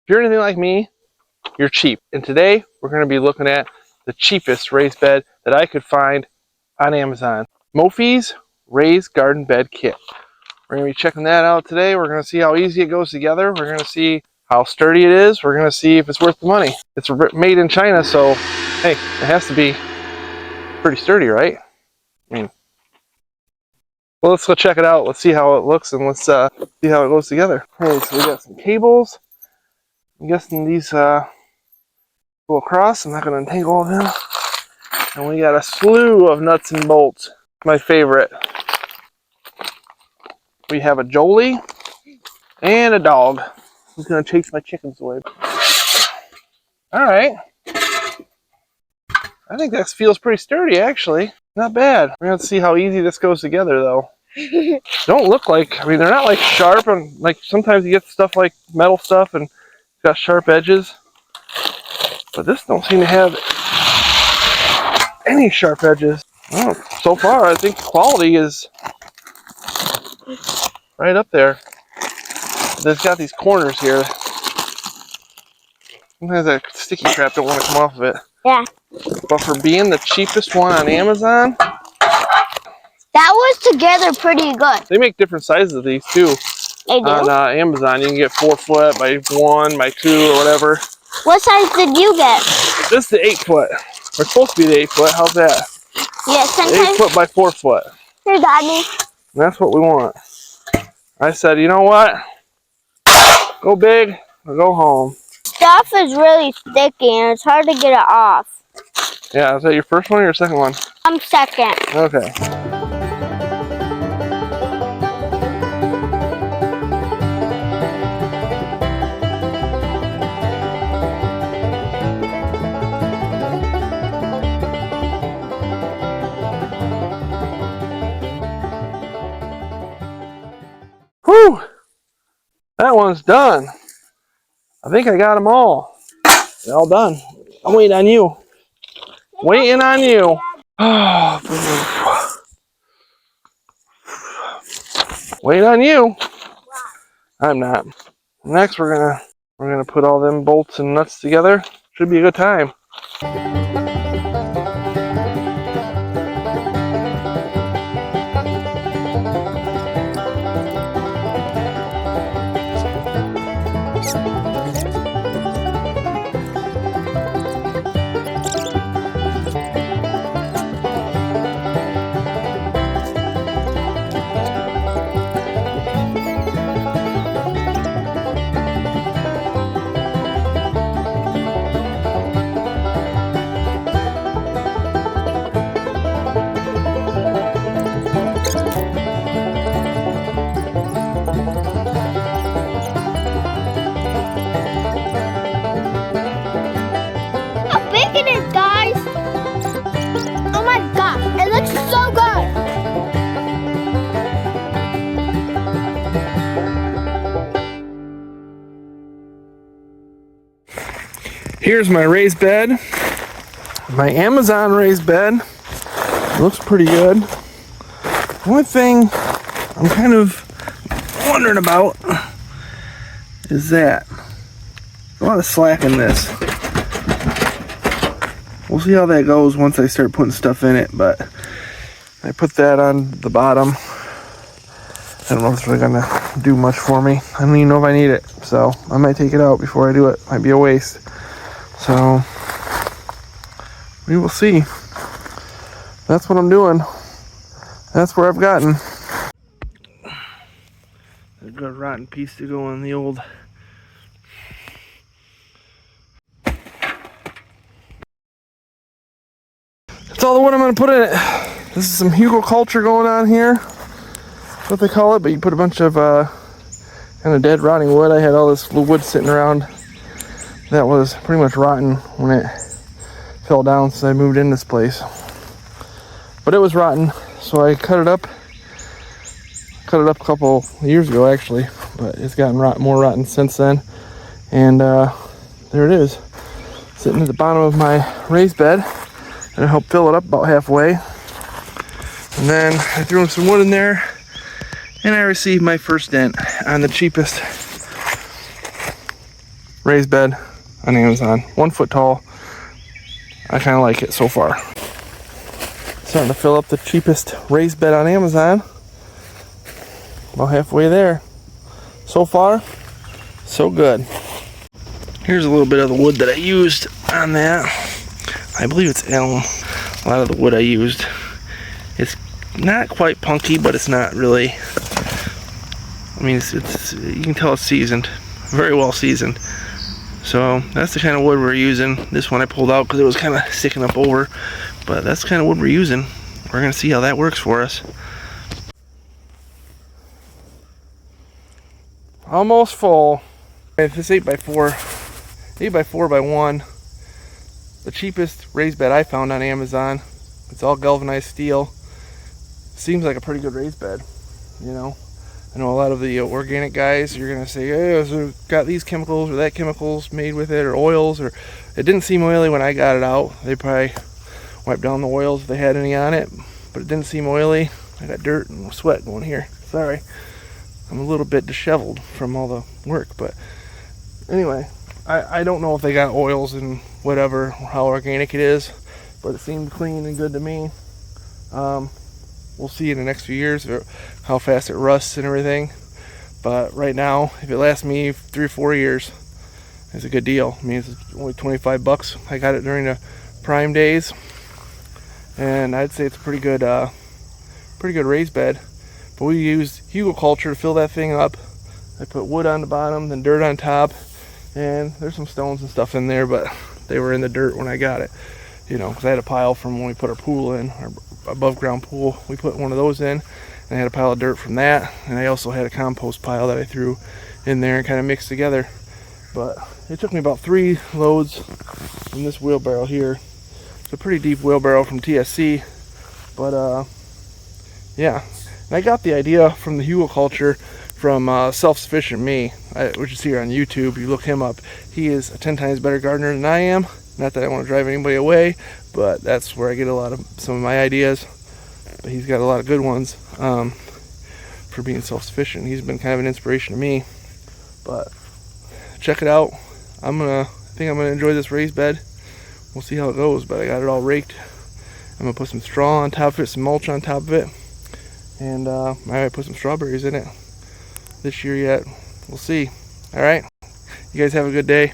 If you're anything like me, you're cheap. And today we're going to be looking at the cheapest raised bed that I could find on Amazon. Mophie's Raised Garden Bed Kit. We're going to be checking that out today. We're going to see how easy it goes together. We're going to see how sturdy it is. We're going to see if it's worth the money. It's made in China, so hey, it has to be pretty sturdy, right? I mean, well, let's go check it out. Let's see how it looks, and let's see how it goes together. Okay, so we got some cables. I'm guessing these go across. I'm not going to untangle all of them. And we got a slew of nuts and bolts. My favorite. We have a Jolie and a dog who's going to chase my chickens away. Alright. I think that feels pretty sturdy, actually. Not bad. We're going to see how easy this goes together, though. Don't look like, I mean, they're not like sharp, and like sometimes you get stuff like metal stuff and it's got sharp edges. But this don't seem to have any sharp edges. Oh, so far, I think the quality is right up there. It's got these corners here. Sometimes that sticky crap don't want to come off of it. Yeah. But for being the cheapest one on Amazon, that was together pretty good. They make different sizes of these too. They do? On Amazon, you can get 4 foot by 1 by 2 or whatever. What size did you get? This is the 8 foot. We're supposed to be the 8 foot. How's that? Yeah, sometimes. 8 foot by 4 foot. Here, Daddy. And that's what we want. I said, you know what? Go big or go home. Stuff is really sticky and it's hard to get it off. Yeah, is that your first one or your second one? I'm second. Okay. Whew! That one's done. I think I got them all. They're all done. I'm waiting on you. Waiting on you. Waiting on you. I'm not. Next, we're gonna put all them bolts and nuts together. Should be a good time. It is, guys. Oh my gosh, it looks so good. Here's my raised bed. My Amazon raised bed. Looks pretty good. The only thing I'm kind of wondering about is that there's a lot of slack in this. We'll see how that goes once I start putting stuff in it, but I put that on the bottom. I don't know if it's really gonna do much for me. I don't even know if I need it, so I might take it out before I do it. Might be a waste. So we will see. That's what I'm doing. That's where I've gotten. A good rotten piece to go in the old. That's all the wood I'm going to put in it. This is some hugelkultur going on here. That's what they call it, but you put a bunch of kind of dead rotting wood. I had all this wood sitting around that was pretty much rotten when it fell down since I moved in this place. But it was rotten, so I cut it up. Cut it up a couple years ago actually, but it's gotten more rotten since then. And there it is, sitting at the bottom of my raised bed. And help fill it up about halfway. And then I threw some wood in there, and I received my first dent on the cheapest raised bed on Amazon. 1 foot tall. I kind of like it so far. Starting to fill up the cheapest raised bed on Amazon. About halfway there. So far, so good. Here's a little bit of the wood that I used on that. I believe it's elm. A lot of the wood I used. It's not quite punky, but it's not really. I mean, it's you can tell it's seasoned, very well seasoned. So that's the kind of wood we're using. This one I pulled out because it was kind of sticking up over, but that's the kind of wood we're using. We're gonna see how that works for us. Almost full. This 8x4, 8x4x1, the cheapest raised bed I found on Amazon. It's all galvanized steel. Seems like a pretty good raised bed, you know. I know a lot of the organic guys, you're gonna say, hey, so it's got these chemicals or that chemicals made with it, or oils, or it didn't seem oily when I got it out. They probably wiped down the oils if they had any on it, but it didn't seem oily. I got dirt and sweat going here. Sorry. I'm a little bit disheveled from all the work, but anyway, I don't know if they got oils and whatever, how organic it is, but it seemed clean and good to me. We'll see in the next few years how fast it rusts and everything, but right now, if it lasts me 3 or 4 years, it's a good deal. I mean, it's only 25 bucks. I got it during the prime days, and I'd say it's a pretty good raised bed. But we used hugelkultur to fill that thing up. I put wood on the bottom, then dirt on top, and there's some stones and stuff in there, but they were in the dirt when I got it. You know, because I had a pile from when we put our pool in, our above ground pool. We put one of those in, and I had a pile of dirt from that, and I also had a compost pile that I threw in there and kind of mixed together. But it took me about 3 loads in this wheelbarrow here. It's a pretty deep wheelbarrow from TSC, but yeah. And I got the idea from the hugelkultur from Self-Sufficient Me, which is here on YouTube. You look him up. He is a 10 times better gardener than I am. Not that I want to drive anybody away, but that's where I get some of my ideas. But he's got a lot of good ones for being self-sufficient. He's been kind of an inspiration to me. But check it out. I think I'm gonna enjoy this raised bed. We'll see how it goes, but I got it all raked. I'm gonna put some straw on top of it, some mulch on top of it, and I might put some strawberries in it this year yet. We'll see. All right, you guys have a good day.